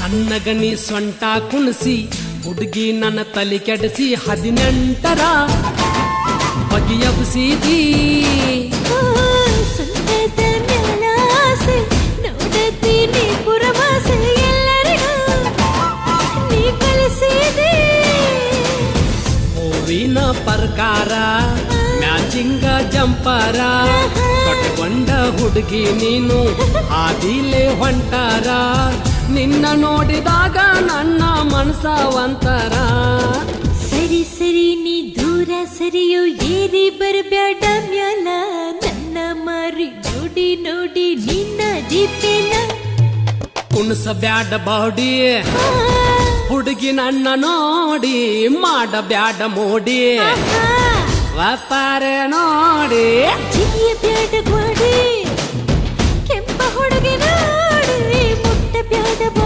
ಸಣ್ಣಗನಿ ಸೊಂಟ ಕುಣಿಸಿ ಹುಡುಗಿ ನನ್ನ ತಲೆ ಕೆಡಿಸಿ 18ರ ಬಗೆಯಬ್ಸಿದಿ ಸೊಂಟದ ಮ್ಯಾಲ ಆಸೆ ನೋಡತೀನಿ ಪುರವಾಸೆ ಎಲ್ಲರಿಗೂ ನೀ ಕಲಿಸಿದಿ ಹೂವಿನ ಪ್ರಕಾರ ಮ್ಯಾಚಿಂಗ ಜಂಪರ ಕಟ್ಕೊಂಡ ಹುಡುಗಿ ನೀನು ಆದಿಲೆ ಹೊಂಟಾರ ನಿನ್ನ ನೋಡಿದಾಗ ನನ್ನ ಮನಸ ಒಂತರ ಸರಿ ಸರಿ ನೀ ದೂರ ಸರಿಯೋ ಏರಿ ಬರಬ್ಯಾಡ ಮ್ಯಾಲ ನನ್ನ ಮಾರಿ ನೋಡಿ ನೋಡಿ ನಿನ್ನ ದೀಪೇನ ಕುಣಸ ಬ್ಯಾಡ ಬಾಡಿ ಹುಡುಗಿ ನನ್ನ ನೋಡಿ ಮಾಡ ಬ್ಯಾಡ ಮೋಡಿ ವ್ಯಾಪಾರ ನೋಡಿ ಜಿಗಿಯ ಬ್ಯಾಡ ಗೋಡಿ ಕೆಂಪ ಹುಡುಗಿ ನೋಡಿ ಮುಟ್ಟ ಬ್ಯಾಡ